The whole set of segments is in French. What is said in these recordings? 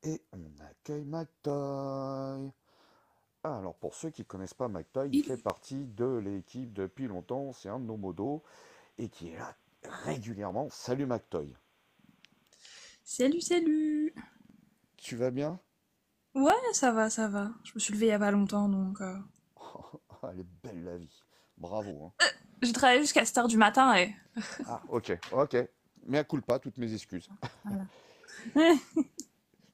Et on accueille McToy. Alors, pour ceux qui ne connaissent pas McToy, il Il- fait partie de l'équipe depuis longtemps. C'est un de nos modos et qui est là régulièrement. Salut McToy. Salut, salut. Tu vas bien? Ouais, ça va, ça va. Je me suis levée il y a pas longtemps, donc... Elle est belle la vie. Bravo, hein. J'ai travaillé jusqu'à 7 heures du matin et... Ah, ok, ok. Mais à culpa, toutes mes excuses. Voilà.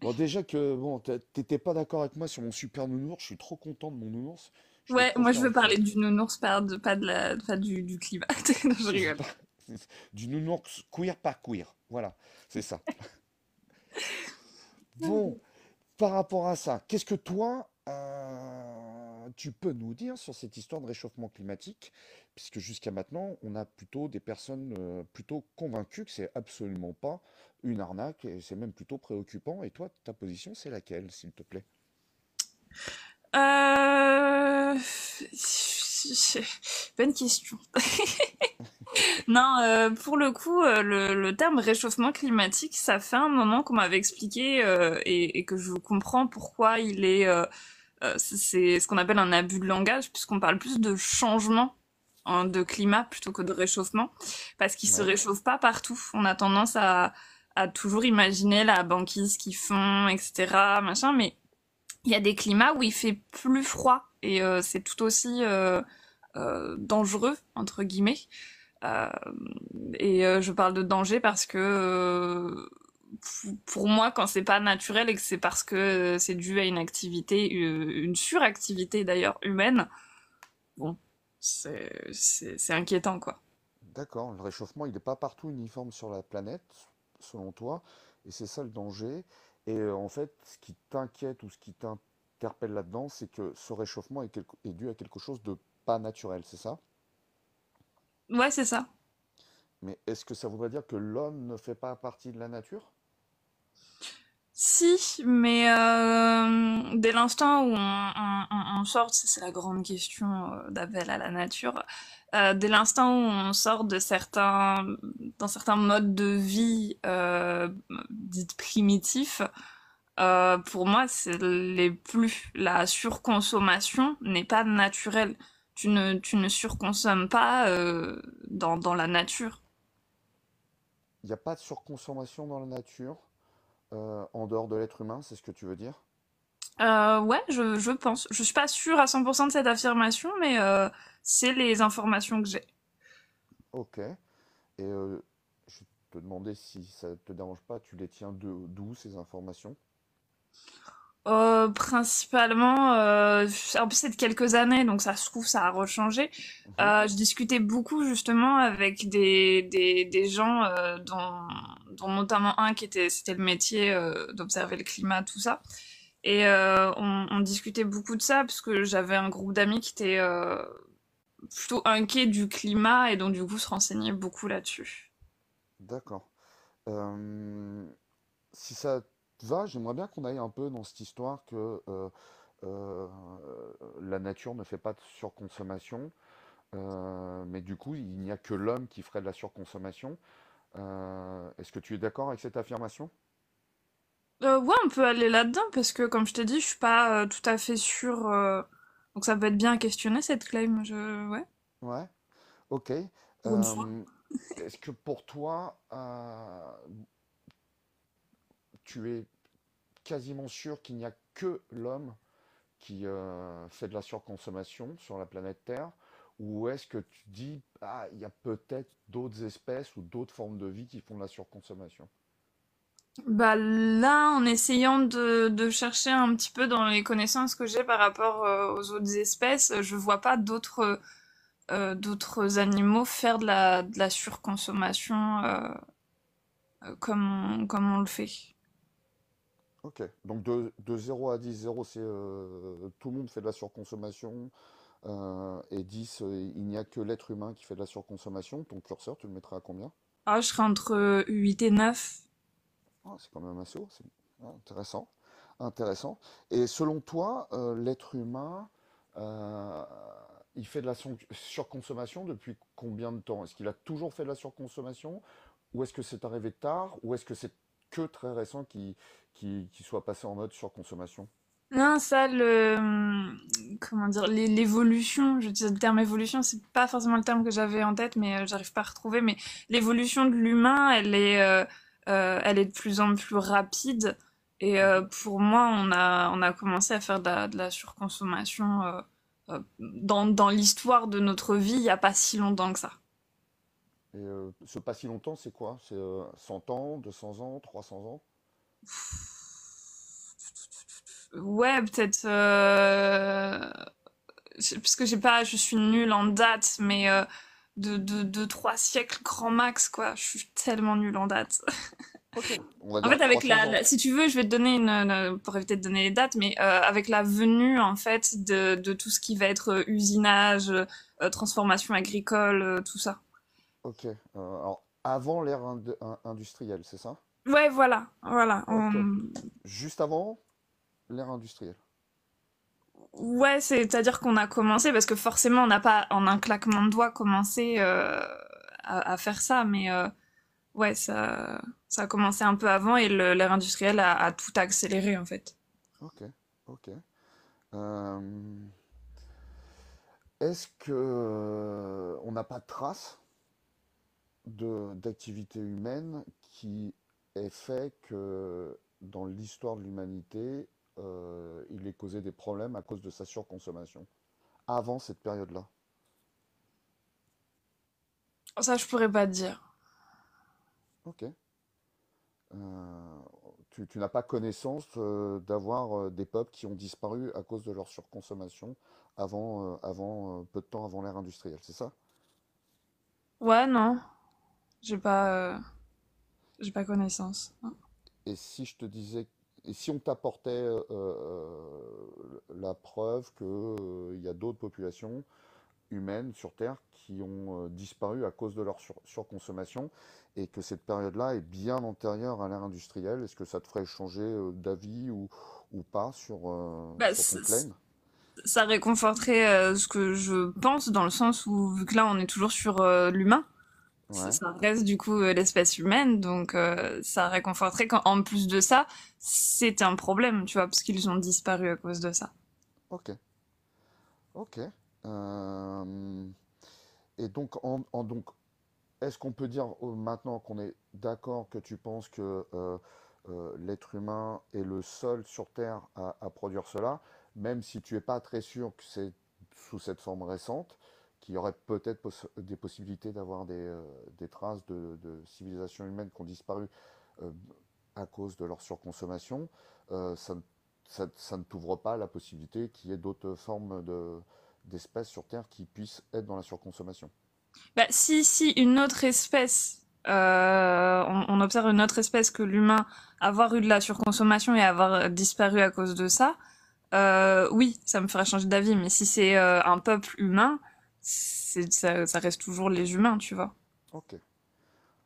Bon, déjà que bon, t'étais pas d'accord avec moi sur mon super nounours. Je suis trop content de mon nounours. Je vais Ouais, trop moi je faire veux avec lui. parler du nounours, pas de pas du climat. Non, je rigole. Du nounours queer pas queer. Voilà, c'est ça. Bon, par rapport à ça, qu'est-ce que toi, tu peux nous dire sur cette histoire de réchauffement climatique? Puisque jusqu'à maintenant, on a plutôt des personnes plutôt convaincues que c'est absolument pas une arnaque et c'est même plutôt préoccupant. Et toi, ta position, c'est laquelle, s'il te plaît? Euh... Bonne question. Non, pour le coup, le terme réchauffement climatique, ça fait un moment qu'on m'avait expliqué et que je comprends pourquoi il est... c'est ce qu'on appelle un abus de langage, puisqu'on parle plus de changement de climat plutôt que de réchauffement, parce qu'il se Ouais, réchauffe pas partout. On a tendance à toujours imaginer la banquise qui fond, etc., machin, mais il y a des climats où il fait plus froid, et c'est tout aussi dangereux, entre guillemets. Euh, et je parle de danger parce que pour moi, quand c'est pas naturel et que c'est parce que c'est dû à une activité, une suractivité d'ailleurs humaine, bon, c'est inquiétant quoi. d'accord. Le réchauffement, il n'est pas partout uniforme sur la planète, selon toi, et c'est ça le danger. Et en fait, ce qui t'inquiète ou ce qui t'interpelle là-dedans, c'est que ce réchauffement est dû à quelque chose de pas naturel, c'est ça? Ouais, c'est ça. Mais est-ce que ça voudrait dire que l'homme ne fait pas partie de la nature? Si, mais dès l'instant où on sort, c'est la grande question d'appel à la nature, dès l'instant où on sort de dans certains modes de vie dits primitifs, pour moi, c'est les plus. La surconsommation n'est pas naturelle. Tu ne surconsommes pas dans la nature. Il n'y a pas de surconsommation dans la nature, en dehors de l'être humain, c'est ce que tu veux dire? Ouais, je pense. Je suis pas sûre à 100% de cette affirmation, mais c'est les informations que j'ai. Ok. Et je vais te demander si ça te dérange pas, tu les tiens d'où ces informations? Principalement, en plus c'est de quelques années, donc ça se trouve ça a rechangé. Mhm. Je discutais beaucoup justement avec des gens dont notamment un qui était c'était le métier d'observer le climat, tout ça. Et on discutait beaucoup de ça parce que j'avais un groupe d'amis qui était plutôt inquiet du climat et donc du coup se renseignait beaucoup là-dessus. D'accord. Euh, Si ça te va, j'aimerais bien qu'on aille un peu dans cette histoire que euh, la nature ne fait pas de surconsommation, mais du coup, il n'y a que l'homme qui ferait de la surconsommation. Est-ce que tu es d'accord avec cette affirmation? Ouais, on peut aller là-dedans parce que, comme je t'ai dit, je suis pas tout à fait sûre. Donc ça peut être bien à questionner cette claim. Ouais, Ouais, ok. pour une fois. Est-ce que pour toi, tu es quasiment sûr qu'il n'y a que l'homme qui fait de la surconsommation sur la planète Terre? Ou est-ce que tu dis, ah, il y a peut-être d'autres espèces ou d'autres formes de vie qui font de la surconsommation? Bah là, en essayant de chercher un petit peu dans les connaissances que j'ai par rapport aux autres espèces, je vois pas d'autres animaux faire de la surconsommation comme on le fait. Ok, donc de 0 à 10, 0 c'est tout le monde fait de la surconsommation, et 10 il n'y a que l'être humain qui fait de la surconsommation. Ton curseur, tu le mettras à combien? Ah, je serais entre 8 et 9. Ah, c'est quand même assez haut, c'est intéressant. Intéressant. Et selon toi, l'être humain, euh, il fait de la surconsommation depuis combien de temps? Est-ce qu'il a toujours fait de la surconsommation? Ou est-ce que c'est arrivé tard? Ou est-ce que c'est que très récent qui soit passé en mode surconsommation? Non, ça, comment dire, l'évolution, j'utilise le terme évolution, c'est pas forcément le terme que j'avais en tête, mais j'arrive pas à retrouver, mais l'évolution de l'humain, elle est de plus en plus rapide, et Mhm. pour moi, on a commencé à faire de la surconsommation dans l'histoire de notre vie, il y a pas si longtemps que ça. Et ce pas si longtemps, c'est quoi? C'est 100 ans, 200 ans, 300 ans? Ouais, peut-être, parce que j'ai pas, je suis nulle en date, mais de 3 siècles grand max, quoi. Je suis tellement nulle en date. Ok, on va En dire fait, avec 300 ans. si tu veux, je vais te donner pour éviter de donner les dates, mais avec la venue, en fait, de tout ce qui va être usinage, transformation agricole, tout ça. Ok, alors avant l'ère industrielle, c'est ça? Ouais, voilà, voilà. Ok, juste avant l'ère industrielle. Ouais, c'est-à-dire qu'on a commencé, parce que forcément, on n'a pas, en un claquement de doigts, commencé à faire ça, mais ouais, ça a commencé un peu avant et l'ère industrielle a tout accéléré, en fait. Ok, ok. Euh, Est-ce que on n'a pas de trace d'activité humaine qui ait fait que dans l'histoire de l'humanité, il ait causé des problèmes à cause de sa surconsommation avant cette période-là? Ça, je pourrais pas te dire. Ok. Euh, tu n'as pas connaissance d'avoir des peuples qui ont disparu à cause de leur surconsommation peu de temps avant l'ère industrielle, c'est ça? Ouais, non, j'ai pas, j'ai pas connaissance. Et si je te disais, et si on t'apportait la preuve qu'il y a d'autres populations humaines sur Terre qui ont disparu à cause de leur surconsommation et que cette période-là est bien antérieure à l'ère industrielle, est-ce que ça te ferait changer d'avis ou pas Bah, sur ton claim? ça réconforterait ce que je pense dans le sens où, vu que là, on est toujours sur l'humain, Ouais, ça reste du coup l'espèce humaine, donc ça réconforterait qu'en plus de ça, c'est un problème, tu vois, parce qu'ils ont disparu à cause de ça. ok, ok. Euh, et donc, est-ce qu'on peut dire maintenant qu'on est d'accord que tu penses que l'être humain est le seul sur Terre à produire cela, même si tu n'es pas très sûr que c'est sous cette forme récente, qu'il y aurait peut-être des possibilités d'avoir des traces de civilisations humaines qui ont disparu euh, à cause de leur surconsommation, ça, ça ne t'ouvre pas la possibilité qu'il y ait d'autres formes d'espèces sur Terre qui puissent être dans la surconsommation. Bah, si une autre espèce, on observe une autre espèce que l'humain avoir eu de la surconsommation et avoir disparu à cause de ça, oui, ça me ferait changer d'avis. Mais si c'est un peuple humain, ça reste toujours les humains, tu vois. Ok.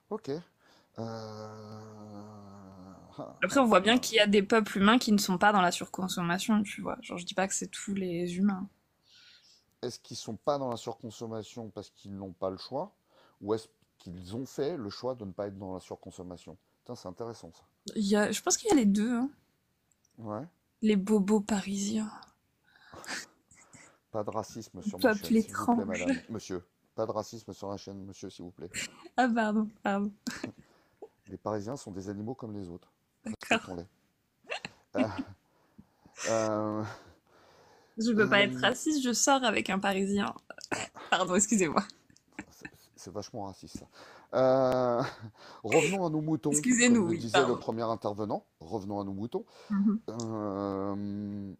Ok. Après, on voit bien qu'il y a des peuples humains qui ne sont pas dans la surconsommation, tu vois. Genre, je dis pas que c'est tous les humains. Est-ce qu'ils sont pas dans la surconsommation parce qu'ils n'ont pas le choix, ou est-ce qu'ils ont fait le choix de ne pas être dans la surconsommation? Putain, c'est intéressant ça. Je pense qu'il y a les deux, hein. Ouais. Les bobos parisiens. Pas de racisme sur ma Peuple chaîne, s'il vous plaît, étrange. madame. Monsieur. Pas de racisme sur la chaîne, monsieur, s'il vous plaît. Ah, pardon, pardon. Les Parisiens sont des animaux comme les autres. D'accord. Respectons-les. Euh, euh, Je peux pas être euh, raciste, je sors avec un parisien. Pardon, excusez-moi. c'est c'est vachement raciste ça. Euh, revenons à nos moutons, Excusez-nous, comme le oui, disait le pardon. premier intervenant. Revenons à nos moutons. Mhm. Euh,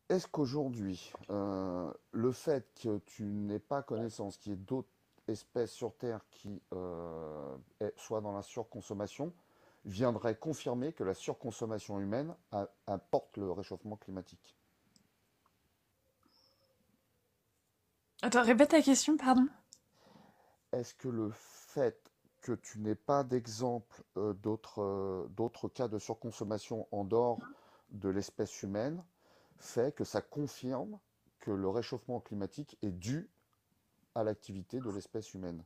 Est-ce qu'aujourd'hui, le fait que tu n'aies pas connaissance qu'il y ait d'autres espèces sur Terre qui soient dans la surconsommation viendrait confirmer que la surconsommation humaine apporte le réchauffement climatique? Attends, répète ta question, pardon. Est-ce que le fait que tu n'aies pas d'exemple d'autres cas de surconsommation en dehors de l'espèce humaine fait que ça confirme que le réchauffement climatique est dû à l'activité de l'espèce humaine?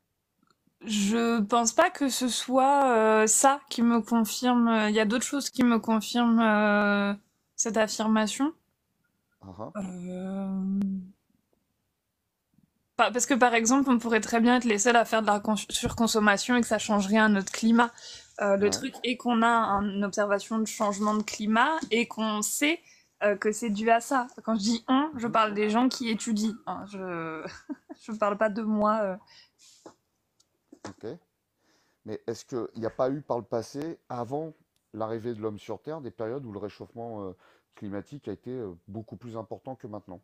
Je pense pas que ce soit ça qui me confirme. Il y a d'autres choses qui me confirment cette affirmation. Ah, ah. Euh, Parce que par exemple, on pourrait très bien être les seuls à faire de la surconsommation et que ça change rien à notre climat. Le Ouais. truc est qu'on a une observation de changement de climat et qu'on sait que c'est dû à ça. Quand je dis on, je Mhm. parle des gens qui étudient, hein. Je parle pas de moi. Ok. Mais est-ce qu'il n'y a pas eu par le passé, avant l'arrivée de l'homme sur Terre, des périodes où le réchauffement climatique a été beaucoup plus important que maintenant?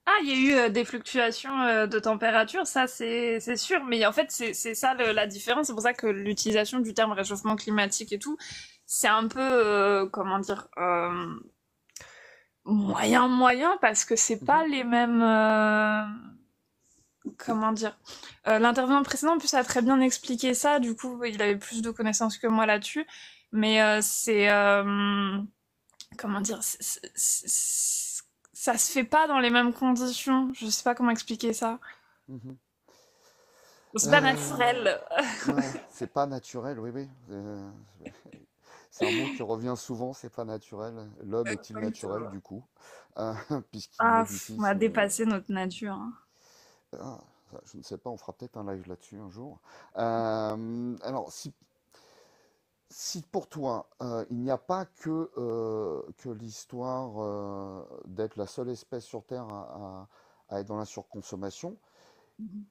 Ah, il y a eu des fluctuations de température, ça c'est sûr, mais en fait c'est ça la différence. C'est pour ça que l'utilisation du terme réchauffement climatique et tout, c'est un peu comment dire moyen parce que c'est pas Mhm. les mêmes comment dire. L'intervenant précédent en plus a très bien expliqué ça. Du coup, il avait plus de connaissances que moi là-dessus, mais c'est comment dire, ça se fait pas dans les mêmes conditions. Je sais pas comment expliquer ça. Mhm. C'est pas Euh, naturel. ouais, c'est pas naturel, oui, oui. C'est un mot qui revient souvent, c'est pas naturel. L'homme est-il naturel du coup? Euh, Puisqu'il Ah, modifie on a ses... dépassé notre nature, hein. Ah, ça, je ne sais pas, on fera peut-être un live là-dessus un jour. Alors, si pour toi, il n'y a pas que l'histoire d'être la seule espèce sur Terre à être dans la surconsommation,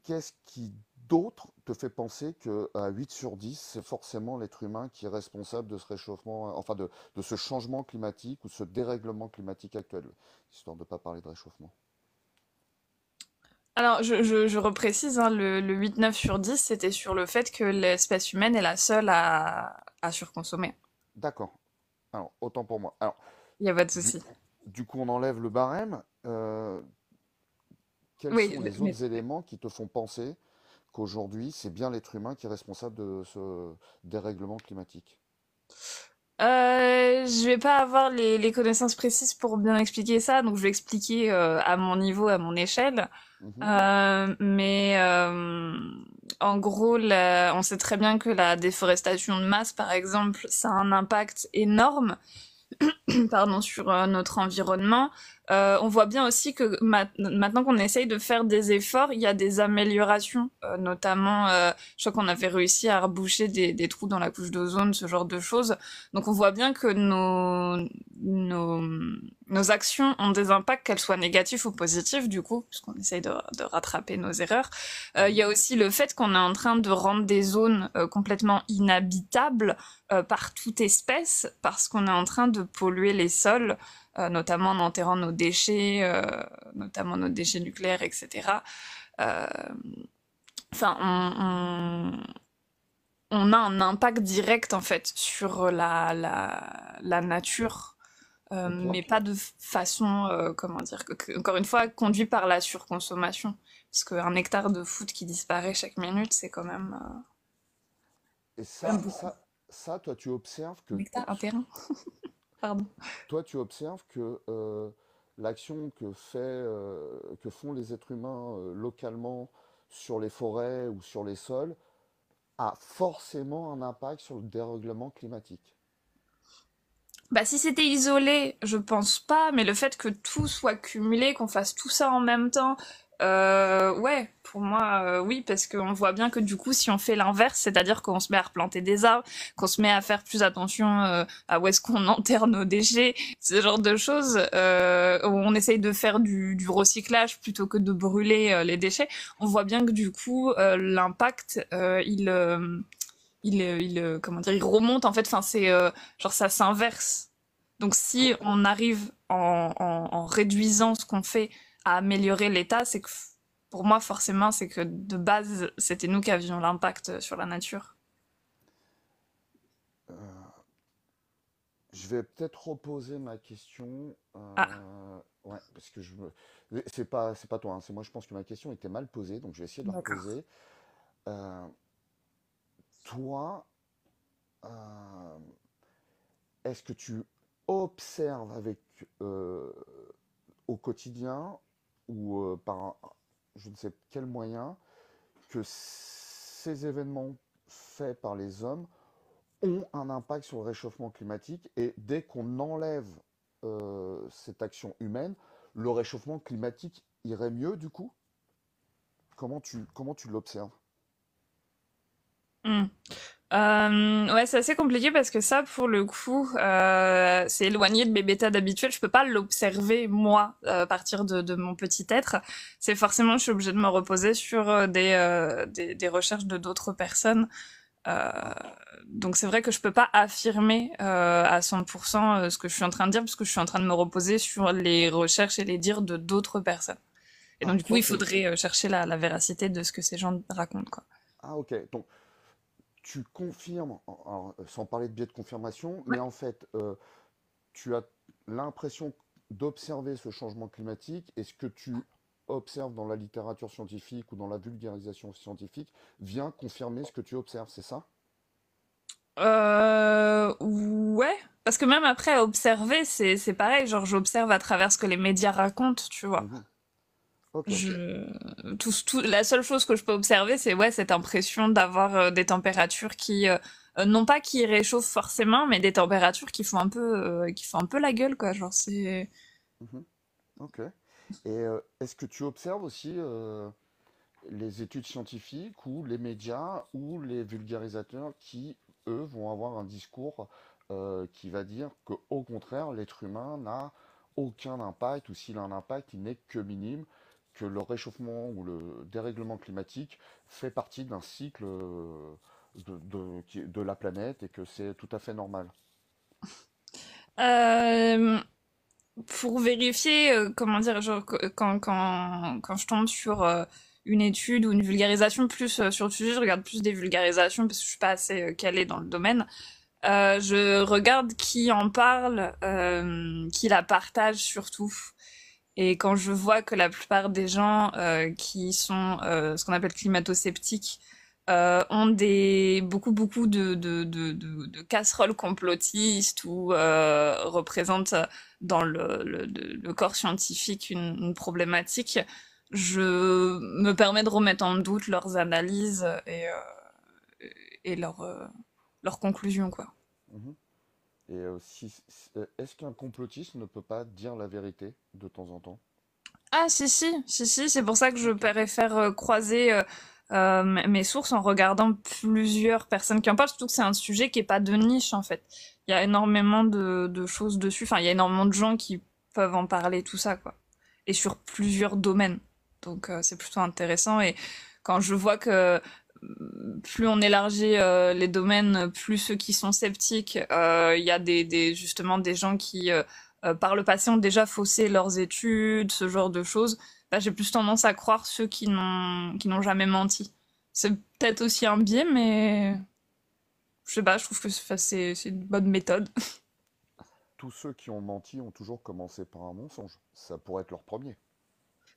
qu'est-ce qui d'autre te fait penser que à 8 sur 10, c'est forcément l'être humain qui est responsable de ce réchauffement, enfin de ce changement climatique ou ce dérèglement climatique actuel, histoire de ne pas parler de réchauffement. Alors, je reprécise, hein, le 8-9 sur 10, c'était sur le fait que l'espèce humaine est la seule à surconsommer. D'accord. Alors, autant pour moi. Alors, Il y a pas de du, souci. du coup, on enlève le barème. Quels Oui, sont les mais autres éléments qui te font penser qu'aujourd'hui, c'est bien l'être humain qui est responsable de ce dérèglement climatique? je vais pas avoir les connaissances précises pour bien expliquer ça, donc je vais expliquer à mon niveau, à mon échelle. Mhm, Mais en gros, on sait très bien que la déforestation de masse, par exemple, ça a un impact énorme pardon, sur notre environnement. On voit bien aussi que maintenant qu'on essaye de faire des efforts, il y a des améliorations, notamment, je crois qu'on avait réussi à reboucher des trous dans la couche d'ozone, ce genre de choses. Donc on voit bien que nos, nos actions ont des impacts, qu'elles soient négatifs ou positifs, du coup, puisqu'on essaye de rattraper nos erreurs. Il y mhm. a aussi le fait qu'on est en train de rendre des zones complètement inhabitables par toute espèce parce qu'on est en train de polluer les sols, notamment en enterrant nos déchets, notamment nos déchets nucléaires, etc. Euh, Enfin, on a un impact direct en fait sur la nature, Ok. mais pas de façon, comment dire, encore une fois, conduit par la surconsommation. Parce qu'un hectare de foot qui disparaît chaque minute, c'est Et quand même ça, beaucoup. toi, tu observes Un que, hectare, un terrain, pardon. l'action que font les êtres humains localement sur les forêts ou sur les sols a forcément un impact sur le dérèglement climatique. Bah, si c'était isolé, je pense pas, mais le fait que tout soit cumulé, qu'on fasse tout ça en même temps, ouais, pour moi, oui, parce qu'on voit bien que du coup, si on fait l'inverse, c'est-à-dire qu'on se met à replanter des arbres, qu'on se met à faire plus attention à où est-ce qu'on enterre nos déchets, ce genre de choses, où on essaye de faire du recyclage plutôt que de brûler les déchets, on voit bien que du coup, l'impact, comment dire, il remonte en fait. Enfin, c'est genre ça s'inverse. Donc, si Toi, on arrive en réduisant ce qu'on fait à améliorer l'état, c'est que pour moi, forcément, c'est que de base, c'était nous qui avions l'impact sur la nature. euh, je vais peut-être reposer ma question. Ah, Ouais, parce que c'est pas toi, hein, c'est moi. Je pense que ma question était mal posée, donc je vais essayer de la d'accord. reposer. Euh, Toi, euh, est-ce que tu observes euh, au quotidien ou par je ne sais quel moyen que ces événements faits par les hommes ont un impact sur le réchauffement climatique et dès qu'on enlève cette action humaine, le réchauffement climatique irait mieux du coup? Comment tu l'observes? Hmm. Ouais, c'est assez compliqué parce que ça, pour le coup, c'est éloigné de mes méthodes habituelles. Je peux pas l'observer moi à partir de mon petit être. C'est forcément, je suis obligée de me reposer sur des recherches de d'autres personnes. Euh, Ah, donc c'est vrai que je peux pas affirmer à 100% ce que je suis en train de dire parce que je suis en train de me reposer sur les recherches et les dires de d'autres personnes. Et donc du coup, toi, il faudrait chercher la véracité de ce que ces gens racontent, quoi. ok. Donc, tu confirmes, alors, sans parler de biais de confirmation, Ouais. mais en fait, tu as l'impression d'observer ce changement climatique et ce que tu observes dans la littérature scientifique ou dans la vulgarisation scientifique vient confirmer ce que tu observes, c'est ça? Ouais, parce que même après observer, c'est pareil. Genre j'observe à travers ce que les médias racontent, tu vois. Mhm. Ok. La seule chose que je peux observer, c'est ouais cette impression d'avoir des températures non pas qui réchauffent forcément, mais des températures qui font un peu la gueule, quoi. Genre c'est Mhm. Ok. Et est-ce que tu observes aussi les études scientifiques ou les médias ou les vulgarisateurs qui, eux, vont avoir un discours qui va dire que, au contraire, l'être humain n'a aucun impact, ou s'il a un impact, il n'est que minime, que le réchauffement ou le dérèglement climatique fait partie d'un cycle de la planète et que c'est tout à fait normal. euh, pour vérifier, comment dire, genre quand je tombe sur une étude ou une vulgarisation plus sur le sujet, je regarde plus des vulgarisations parce que je suis pas assez calée dans le domaine. Je regarde qui en parle, qui la partage surtout. Et quand je vois que la plupart des gens qui sont ce qu'on appelle climato-sceptiques ont beaucoup de casseroles complotistes ou représentent dans le corps scientifique une problématique, je me permets de remettre en doute leurs analyses et leurs conclusions, quoi. Mhm. Et est-ce qu'un complotiste ne peut pas dire la vérité de temps en temps? Ah si, c'est pour ça que je Ok. préfère croiser mes sources en regardant plusieurs personnes qui en parlent, surtout que c'est un sujet qui est pas de niche en fait. Il y a énormément de choses dessus, enfin il y a énormément de gens qui peuvent en parler, tout ça quoi. Et sur plusieurs domaines. Donc c'est plutôt intéressant et quand je vois que plus on élargit les domaines, plus ceux qui sont sceptiques, il y a justement des gens qui par le passé ont déjà faussé leurs études, ce genre de choses, bah, j'ai plus tendance à croire ceux qui n'ont jamais menti. C'est peut-être aussi un biais, mais je sais pas, je trouve que c'est une bonne méthode. Tous ceux qui ont menti ont toujours commencé par un mensonge. Ça pourrait être leur premier.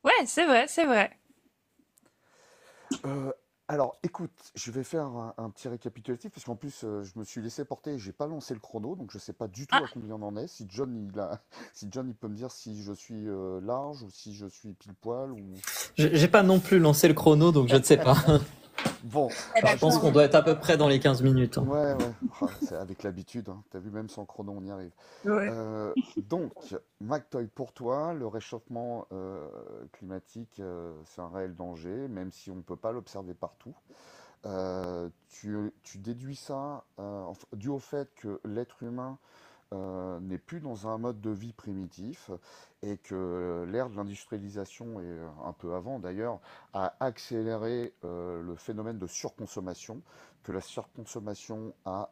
Ouais, c'est vrai, c'est vrai. Euh, alors, écoute, je vais faire un petit récapitulatif parce qu'en plus, je me suis laissé porter et j'ai pas lancé le chrono, donc je sais pas du tout Ah, à combien on en est. Si John, si John, il peut me dire si je suis large ou si je suis pile poil ou. J'ai pas non plus lancé le chrono, donc je ne sais pas. Bon, ah, Je pense je qu'on d'accord. doit être à peu près dans les 15 minutes. Ouais, ouais. Ah, c'est avec l'habitude, hein. T'as vu, même sans chrono, on y arrive. Ouais. Donc, McToy, pour toi, le réchauffement climatique, c'est un réel danger, même si on ne peut pas l'observer partout. Tu déduis ça dû au fait que l'être humain n'est plus dans un mode de vie primitif et que l'ère de l'industrialisation, et un peu avant d'ailleurs, a accéléré le phénomène de surconsommation, que la surconsommation a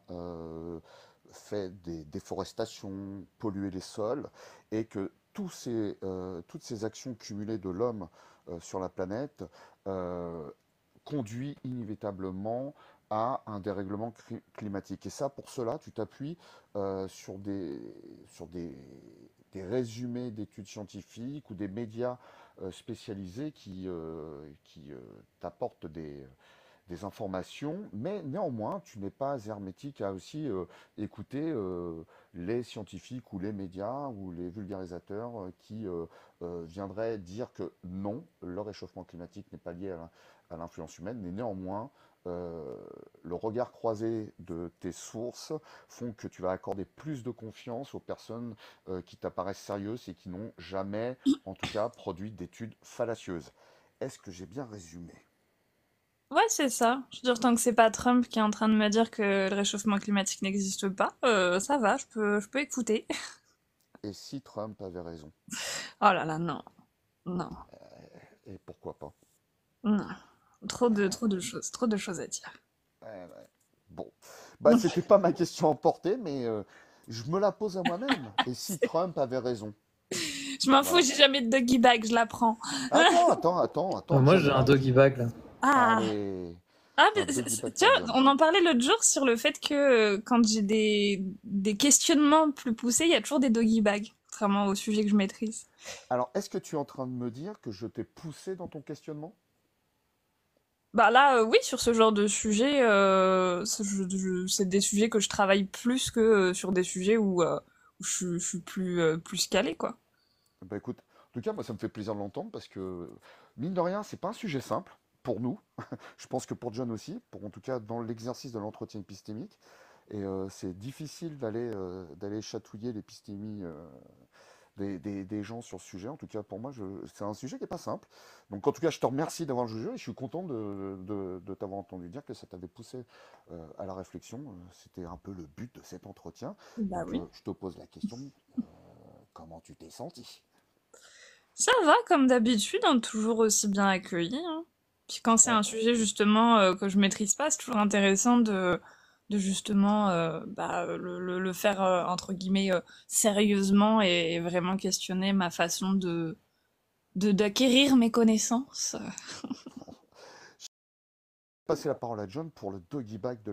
fait des déforestations, pollué les sols, et que toutes ces actions cumulées de l'homme sur la planète euh, conduit inévitablement à un dérèglement climatique. Et ça, pour cela, tu t'appuies sur sur des résumés d'études scientifiques ou des médias spécialisés qui t'apportent des informations, mais néanmoins, tu n'es pas hermétique à aussi écouter les scientifiques ou les médias ou les vulgarisateurs qui viendraient dire que non, le réchauffement climatique n'est pas lié à l'influence humaine, mais néanmoins, euh, le regard croisé de tes sources font que tu vas accorder plus de confiance aux personnes qui t'apparaissent sérieuses et qui n'ont jamais, en tout cas, produit d'études fallacieuses. Est-ce que j'ai bien résumé? Ouais, c'est ça. Je veux dire, tant que c'est pas Trump qui est en train de me dire que le réchauffement climatique n'existe pas, ça va, je peux écouter. Et si Trump avait raison? Oh là là, non, non, Et pourquoi pas? non. Trop de choses à dire. Ouais, ouais. Bon, bah c'était pas ma question emportée, mais je me la pose à moi-même. Et si Trump avait raison? Je m'en fous, Voilà. j'ai jamais de doggy bag, je la prends. Attends, Moi, j'ai un Diana. doggy bag là. Ah, Allez, ah, un doggy bag tu pour vois, Diana. on en parlait l'autre jour sur le fait que quand j'ai des questionnements plus poussés, il y a toujours des doggy bags, contrairement au sujet que je maîtrise. Alors, est-ce que tu es en train de me dire que je t'ai poussé dans ton questionnement? Bah là, oui, sur ce genre de sujet, c'est des sujets que je travaille plus que sur des sujets où je suis plus, plus calée, quoi. Bah écoute, en tout cas, moi ça me fait plaisir de l'entendre parce que, mine de rien, c'est pas un sujet simple pour nous. Je pense que pour John aussi, pour en tout cas dans l'exercice de l'entretien épistémique. Et c'est difficile d'aller chatouiller l'épistémie des gens sur ce sujet. En tout cas, pour moi, c'est un sujet qui n'est pas simple. Donc, en tout cas, je te remercie d'avoir joué le jeu et je suis content de t'avoir entendu dire que ça t'avait poussé à la réflexion. C'était un peu le but de cet entretien. Bah Donc, oui. je te pose la question, euh, comment tu t'es senti? Ça va, comme d'habitude, hein, toujours aussi bien accueilli, hein. Puis quand c'est Ouais. un sujet justement que je maîtrise pas, c'est toujours intéressant de justement le faire entre guillemets sérieusement et vraiment questionner ma façon d'acquérir mes connaissances. Je vais passer la parole à John pour le doggy bag de